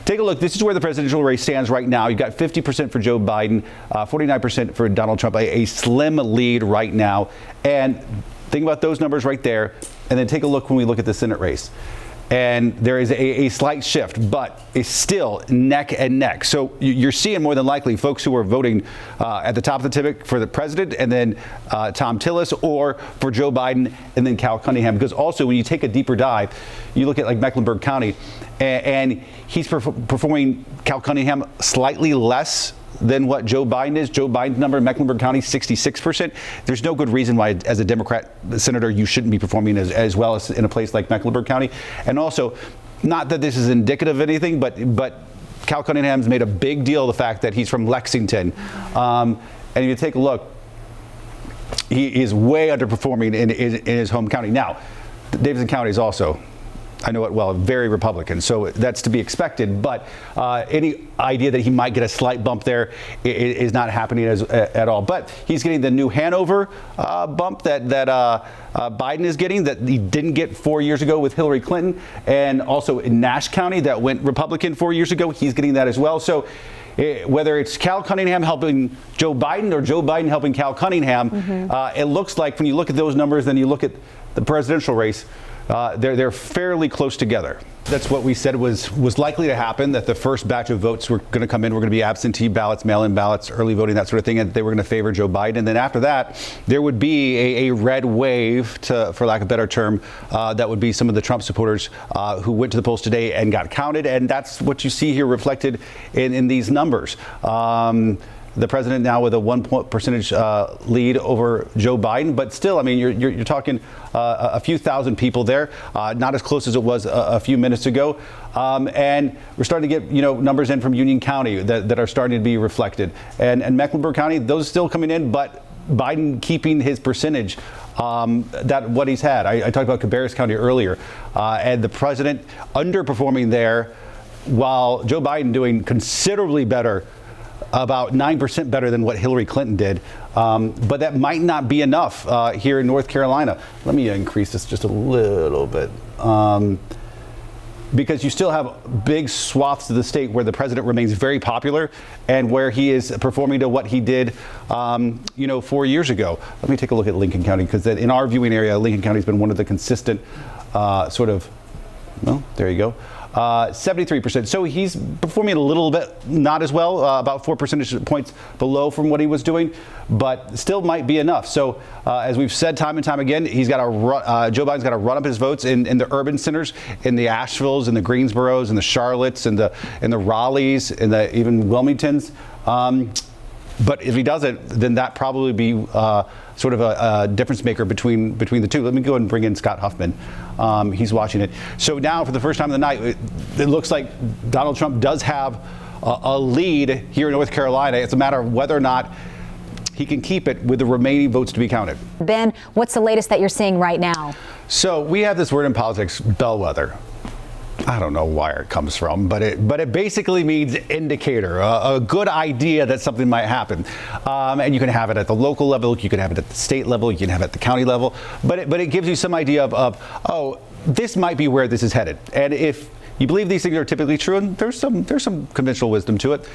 take a look. This is where the presidential race stands right now. You've got 50% for Joe Biden, 49% for Donald Trump, a slim lead right now. And think about those numbers right there. And then take a look when we look at the Senate race. And there is a slight shift, but it's still neck and neck. So you're seeing more than likely folks who are voting at the top of the ticket for the president, and then Thom Tillis, or for Joe Biden, and then Cal Cunningham. Because also, when you take a deeper dive, you look at like Mecklenburg County, and he's performing, Cal Cunningham, slightly less than what Joe Biden is. Joe Biden's number in Mecklenburg County, 66%. There's no good reason why, as a Democrat senator, you shouldn't be performing as well as in a place like Mecklenburg County. And also, not that this is indicative of anything, but Cal Cunningham's made a big deal of the fact that he's from Lexington. And if you take a look, he is way underperforming in his home county. Now, Davidson County is also, I know it well, very Republican, so that's to be expected. But any idea that he might get a slight bump there is not happening at all. But he's getting the New Hanover bump that Biden is getting, that he didn't get 4 years ago with Hillary Clinton, and also in Nash County that went Republican 4 years ago. He's getting that as well. So whether it's Cal Cunningham helping Joe Biden or Joe Biden helping Cal Cunningham, it looks like when you look at those numbers, then you look at the presidential race, they're fairly close together. That's what we said was likely to happen, that the first batch of votes were going to come in, were going to be absentee ballots, mail-in ballots, early voting, that sort of thing, and they were going to favor Joe Biden. And then after that, there would be a red wave, for lack of a better term, that would be some of the Trump supporters who went to the polls today and got counted. And that's what you see here reflected in these numbers. The president now with a 1 percentage lead over Joe Biden, but still, I mean, you're talking a few thousand people there, not as close as it was a few minutes ago, and we're starting to get numbers in from Union County that are starting to be reflected, and Mecklenburg County, those still coming in, but Biden keeping his percentage that what he's had. I talked about Cabarrus County earlier, and the president underperforming there, while Joe Biden doing considerably better, about 9% better than what Hillary Clinton did. But that might not be enough here in North Carolina. Let me increase this just a little bit. Because you still have big swaths of the state where the president remains very popular and where he is performing to what he did, 4 years ago. Let me take a look at Lincoln County, because in our viewing area, Lincoln County has been one of the consistent there you go. 73%. So he's performing a little bit not as well, about 4 percentage points below from what he was doing, but still might be enough. So as we've said time and time again, he's got to Joe Biden's got to run up his votes in the urban centers, in the Asheville's, in the Greensboros, in the Charlottes, and the Raleighs, and the even Wilmingtons. But if he doesn't, then that probably be sort of a difference maker between the two. Let me go ahead and bring in Scott Huffman. He's watching it. So now, for the first time of the night, it looks like Donald Trump does have a lead here in North Carolina. It's a matter of whether or not he can keep it with the remaining votes to be counted. Ben, what's the latest that you're seeing right now? So we have this word in politics, bellwether. I don't know where it comes from, but it basically means indicator, a good idea that something might happen. And you can have it at the local level, you can have it at the state level, you can have it at the county level, but it gives you some idea of this might be where this is headed. And if you believe these things are typically true, and there's some conventional wisdom to it,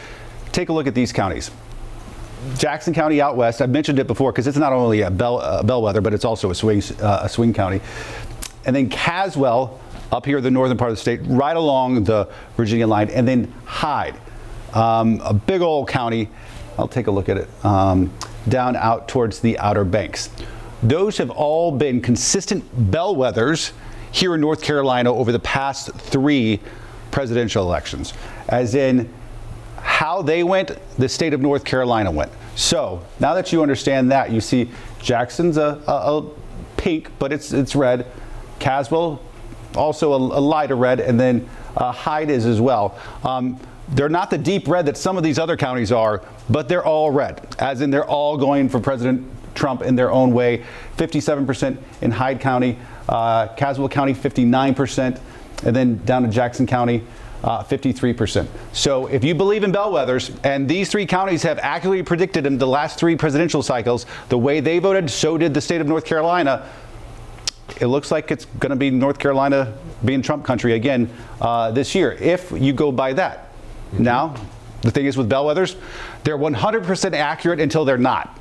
take a look at these counties. Jackson County out west, I've mentioned it before because it's not only a bellwether, but it's also a swing county. And then Caswell, up here, the northern part of the state, right along the Virginia line, and then Hyde, a big old county. I'll take a look at it, down out towards the Outer Banks. Those have all been consistent bellwethers here in North Carolina over the past 3 presidential elections, as in how they went, the state of North Carolina went. So now that you understand that, you see Jackson's a pink, but it's red. Caswell, also a lighter red, and then Hyde is as well. They're not the deep red that some of these other counties are, but they're all red, as in they're all going for President Trump in their own way. 57% in Hyde County, Caswell County 59%, and then down to Jackson County 53%. So if you believe in bellwethers, and these 3 counties have accurately predicted in the last 3 presidential cycles, the way they voted, so did the state of North Carolina. it looks like it's going to be North Carolina being Trump country again this year, if you go by that. Now, the thing is with bellwethers, they're 100% accurate until they're not.